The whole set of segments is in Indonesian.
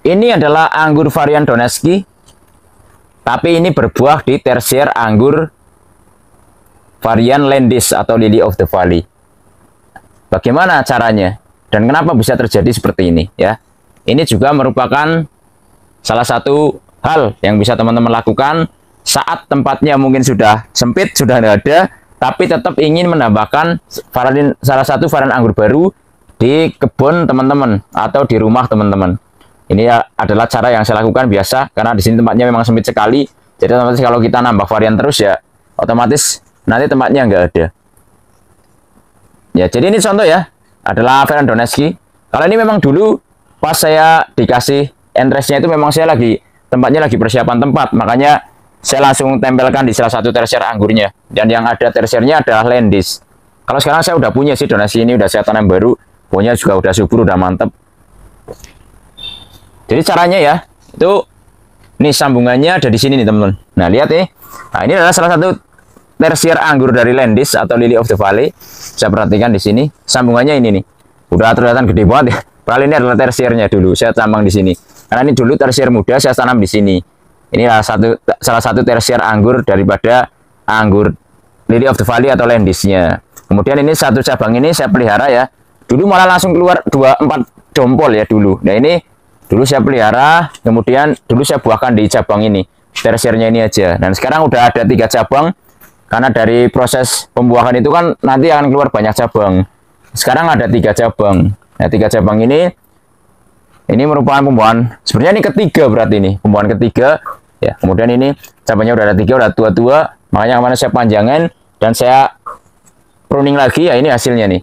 Ini adalah anggur varian Donetski, tapi ini berbuah di tersier anggur varian Landis atau Lily of the Valley. Bagaimana caranya dan kenapa bisa terjadi seperti ini ya? Ini juga merupakan salah satu hal yang bisa teman-teman lakukan saat tempatnya mungkin sudah sempit, sudah tidak ada, tapi tetap ingin menambahkan salah satu varian anggur baru di kebun teman-teman atau di rumah teman-teman. Ini ya adalah cara yang saya lakukan biasa, karena di sini tempatnya memang sempit sekali. Jadi otomatis kalau kita nambah varian terus ya, otomatis nanti tempatnya nggak ada. Ya, jadi ini contoh ya, adalah varian Donetski. Kalau ini memang dulu pas saya dikasih entrance-nya itu memang saya tempatnya lagi persiapan tempat, makanya saya langsung tempelkan di salah satu tersier anggurnya. Dan yang ada tersiernya adalah Landis. Kalau sekarang saya udah punya sih Donetski ini, udah saya tanam baru, pohonnya juga udah subur, udah mantep. Jadi caranya ya, itu ini sambungannya ada di sini nih teman-teman. Nah lihat nih, nah ini adalah salah satu tersier anggur dari Landis atau Lily of the Valley. Saya perhatikan di sini, sambungannya ini nih, udah kelihatan gede banget ya. Padahal ini adalah tersiernya dulu, saya tambang di sini. Karena ini dulu tersier muda, saya tanam di sini. Ini salah satu tersier anggur daripada anggur Lily of the Valley atau Landisnya. Kemudian ini satu cabang ini saya pelihara ya. Dulu malah langsung keluar 4 dompol ya dulu. Nah ini dulu saya pelihara, kemudian dulu saya buahkan di cabang ini, tersiernya ini aja. Dan sekarang udah ada 3 cabang, karena dari proses pembuahan itu kan nanti akan keluar banyak cabang. Sekarang ada 3 cabang. Nah 3 cabang ini merupakan pembuahan, sebenarnya ini ketiga berarti ini, pembuahan ketiga. Ya, kemudian ini cabangnya udah ada 3, udah tua-tua, makanya kemarin saya panjangin dan saya pruning lagi ya, ini hasilnya nih,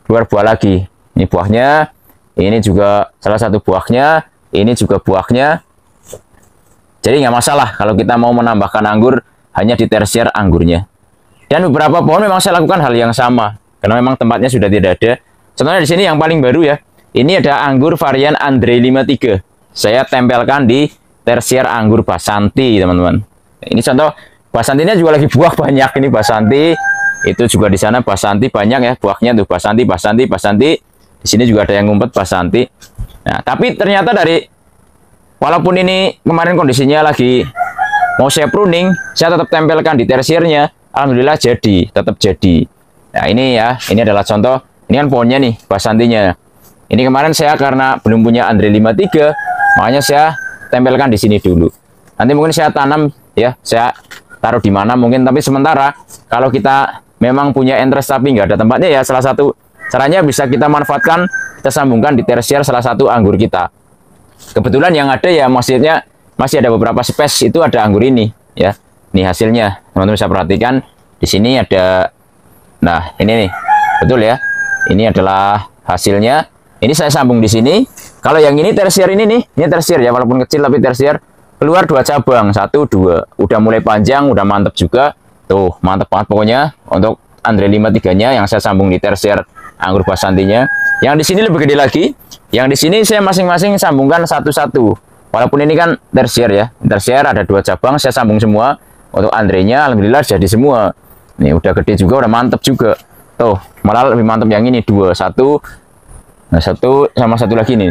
keluar buah lagi. Ini buahnya, ini juga salah satu buahnya, ini juga buahnya. Jadi nggak masalah kalau kita mau menambahkan anggur hanya di tersier anggurnya. Dan beberapa pohon memang saya lakukan hal yang sama, karena memang tempatnya sudah tidak ada. Contohnya di sini yang paling baru ya, ini ada anggur varian Andre 53. Saya tempelkan di tersier anggur Basanti teman-teman. Ini contoh Basantinya juga lagi buah banyak, ini Basanti. Itu juga di sana Basanti banyak ya buahnya tuh, Basanti. Di sini juga ada yang ngumpet Basanti. Nah, tapi ternyata walaupun ini kemarin kondisinya lagi mau saya pruning, saya tetap tempelkan di tersiernya. Alhamdulillah tetap jadi. Nah, ini ya, ini adalah contoh. Ini kan pohonnya nih, Basantinya. Ini kemarin saya karena belum punya Andre 53, makanya saya tempelkan di sini dulu. Nanti mungkin saya tanam ya, saya taruh di mana mungkin, tapi sementara kalau kita memang punya interest tapi nggak ada tempatnya ya, salah satu caranya bisa kita manfaatkan, kita sambungkan di tersier salah satu anggur kita. Kebetulan yang ada ya maksudnya masih ada beberapa space, itu ada anggur ini ya. Ini hasilnya, teman-teman bisa perhatikan di sini ada. Nah, ini nih. Betul ya. Ini adalah hasilnya. Ini saya sambung di sini. Kalau yang ini tersier ini nih, ini tersier ya, walaupun kecil tapi tersier. Keluar 2 cabang, 1, 2. Udah mulai panjang, udah mantep juga. Tuh, mantep banget pokoknya untuk Andre 53-nya yang saya sambung di tersier anggur Basantinya. Yang di sini lebih gede lagi. Yang di sini saya masing-masing sambungkan satu-satu. Walaupun ini kan tersier ya. Tersier ada 2 cabang, saya sambung semua. Untuk Andre-nya alhamdulillah jadi semua. Nih udah gede juga, udah mantep juga. Tuh, malah lebih mantep yang ini 2, 1. Nah, 1 sama 1 lagi nih.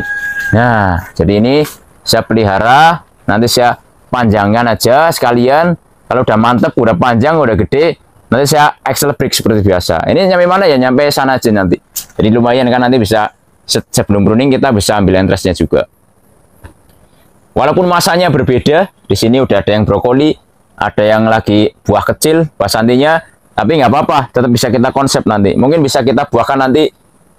Nah, jadi ini saya pelihara, nanti saya panjangkan aja sekalian. Kalau udah mantep, udah panjang, udah gede, nanti saya Excel break seperti biasa. Ini nyampe mana ya? Nyampe sana aja nanti. Jadi lumayan kan, nanti bisa sebelum pruning kita bisa ambil interestnya juga. Walaupun masanya berbeda, di sini udah ada yang brokoli, ada yang lagi buah kecil, Basantinya, tapi nggak apa-apa, tetap bisa kita konsep nanti. Mungkin bisa kita buahkan nanti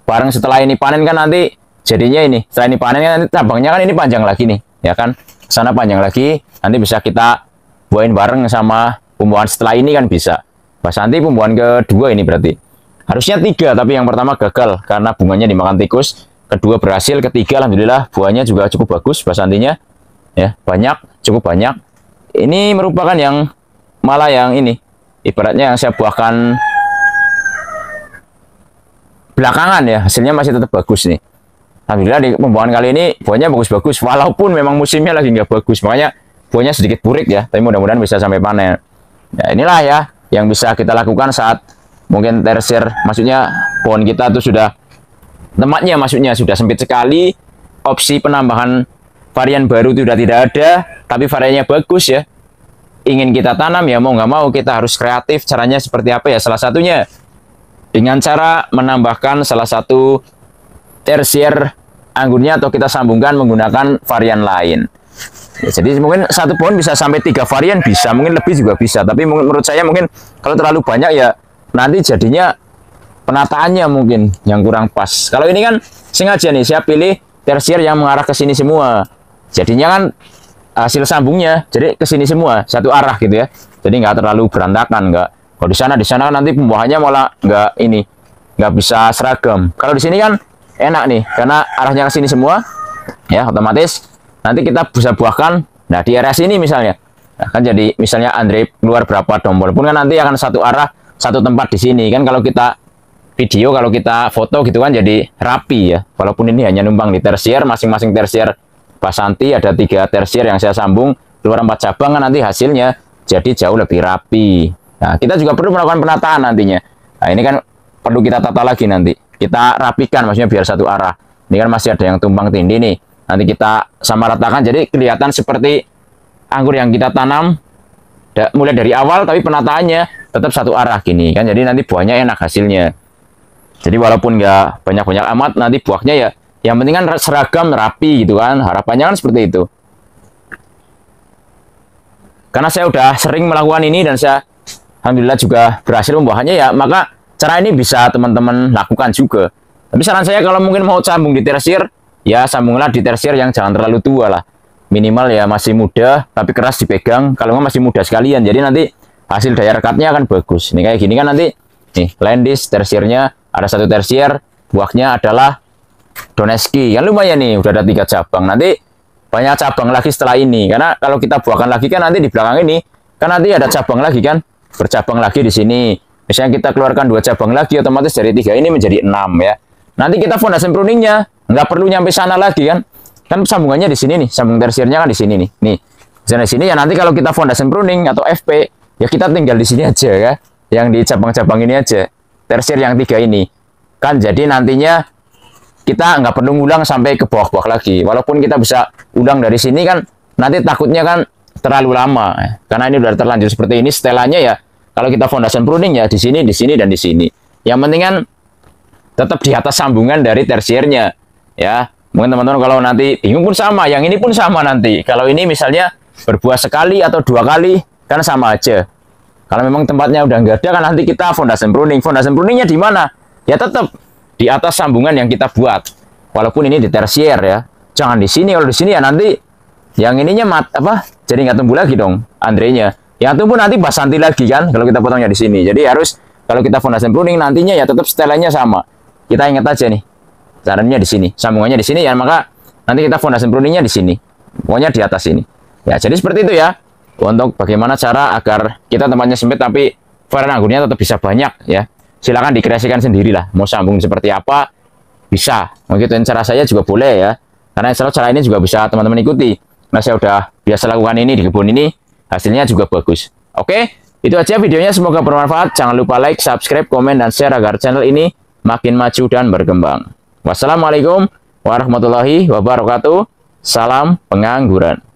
bareng setelah ini panen kan, nanti jadinya ini. Setelah ini panen kan nanti cabangnya kan ini panjang lagi nih, ya kan? Sana panjang lagi, nanti bisa kita buahin bareng sama pembuahan setelah ini kan bisa. Basanti pembuahan kedua ini berarti. Harusnya 3, tapi yang pertama gagal karena bunganya dimakan tikus. Kedua berhasil, ketiga alhamdulillah buahnya juga cukup bagus Basantinya. Ya, cukup banyak. Ini merupakan yang malah yang ini, ibaratnya yang saya buahkan belakangan ya, hasilnya masih tetap bagus nih. Alhamdulillah di pembuahan kali ini buahnya bagus-bagus, walaupun memang musimnya lagi nggak bagus, makanya buahnya sedikit burik ya, tapi mudah-mudahan bisa sampai panen. Ya inilah ya yang bisa kita lakukan saat mungkin tersier, maksudnya pohon kita tuh sudah tempatnya maksudnya sudah sempit sekali, opsi penambahan varian baru itu sudah tidak ada, tapi variannya bagus ya, ingin kita tanam ya mau nggak mau kita harus kreatif. Caranya seperti apa ya? Salah satunya dengan cara menambahkan salah satu tersier anggurnya atau kita sambungkan menggunakan varian lain. Ya, jadi mungkin satu pohon bisa sampai 3 varian bisa, mungkin lebih juga bisa. Tapi menurut saya mungkin kalau terlalu banyak ya nanti jadinya penataannya mungkin yang kurang pas. Kalau ini kan sengaja nih saya pilih tersier yang mengarah ke sini semua. Jadinya kan hasil sambungnya jadi ke sini semua satu arah gitu ya. Jadi nggak terlalu berantakan, nggak. Kalau di sana kan nanti pembuahannya malah nggak bisa seragam. Kalau di sini kan enak nih karena arahnya ke sini semua ya, otomatis nanti kita bisa buahkan. Nah di area sini misalnya, nah, kan jadi misalnya Andre keluar berapa tombol pun kan nanti akan satu arah satu tempat di sini kan. Kalau kita video, kalau kita foto gitu kan jadi rapi ya. Walaupun ini hanya numpang di tersier, masing-masing tersier Basanti ada 3 tersier yang saya sambung keluar 4 cabang kan nanti hasilnya jadi jauh lebih rapi. Nah kita juga perlu melakukan penataan nantinya. Nah ini kan perlu kita tata lagi nanti. Kita rapikan maksudnya biar satu arah. Ini kan masih ada yang tumpang tindih nih. Nanti kita sama ratakan jadi kelihatan seperti anggur yang kita tanam mulai dari awal, tapi penataannya tetap satu arah gini kan. Jadi nanti buahnya enak hasilnya. Jadi walaupun nggak banyak-banyak amat, nanti buahnya ya yang penting kan seragam rapi gitu kan. Harapannya kan seperti itu. Karena saya udah sering melakukan ini dan saya alhamdulillah juga berhasil membuahannya ya, maka cara ini bisa teman-teman lakukan juga. Tapi saran saya kalau mungkin mau sambung di tersier, ya sambunglah di tersier yang jangan terlalu tua lah. Minimal ya masih muda, tapi keras dipegang. Kalau nggak masih muda sekalian, jadi nanti hasil daya rekatnya akan bagus. Ini kayak gini kan nanti, nih Landis tersiernya ada 1 tersier, buahnya adalah Doneski. Kan lumayan nih, udah ada 3 cabang. Nanti banyak cabang lagi setelah ini. Karena kalau kita buahkan lagi kan nanti di belakang ini, kan nanti ada cabang lagi kan, bercabang lagi di sini. Misalnya kita keluarkan 2 cabang lagi, otomatis dari 3 ini menjadi 6 ya. Nanti kita fondasi pruningnya nggak perlu nyampe sana lagi kan sambungannya di sini nih, sambung tersiernya kan di sini nih. Nih di sini ya, nanti kalau kita fondasi pruning atau FP ya kita tinggal di sini aja ya, yang di cabang-cabang ini aja, tersier yang 3 ini kan. Jadi nantinya kita nggak perlu ngulang sampai ke bawah-bawah lagi. Walaupun kita bisa ulang dari sini kan, nanti takutnya kan terlalu lama ya. Karena ini udah terlanjur seperti ini setelannya ya. Kalau kita fondasi pruning ya di sini, dan di sini. Yang penting kan tetap di atas sambungan dari tersiernya ya. Mungkin teman-teman kalau nanti bingung pun sama, yang ini pun sama nanti. Kalau ini misalnya berbuah sekali atau 2 kali kan sama aja. Kalau memang tempatnya udah nggak ada kan nanti kita fondasi pruning. Fondasi pruningnya di mana? Ya tetap di atas sambungan yang kita buat. Walaupun ini di tersier ya. Jangan di sini. Kalau di sini ya nanti yang ininya jadi nggak tumbuh lagi dong Andrenya. Yang tumbuh nanti Basanti lagi kan kalau kita potongnya di sini. Jadi harus kalau kita fondasi pruning nantinya ya tetap setelannya sama. Kita ingat aja nih. Caranya di sini, sambungannya di sini ya, maka nanti kita fondasi pruningnya di sini. Pokoknya di atas ini. Ya, jadi seperti itu ya. Untuk bagaimana cara agar kita tempatnya sempit tapi varian anggurnya tetap bisa banyak ya. Silakan dikreasikan sendirilah. Mau sambung seperti apa bisa. Mau gituin cara saya juga boleh ya. Karena insya Allah cara ini juga bisa teman-teman ikuti. Nah, saya udah biasa lakukan ini di kebun ini, hasilnya juga bagus. Oke, itu aja videonya, semoga bermanfaat. Jangan lupa like, subscribe, komen, dan share agar channel ini makin maju dan berkembang. Wassalamualaikum warahmatullahi wabarakatuh. Salam pengangguran.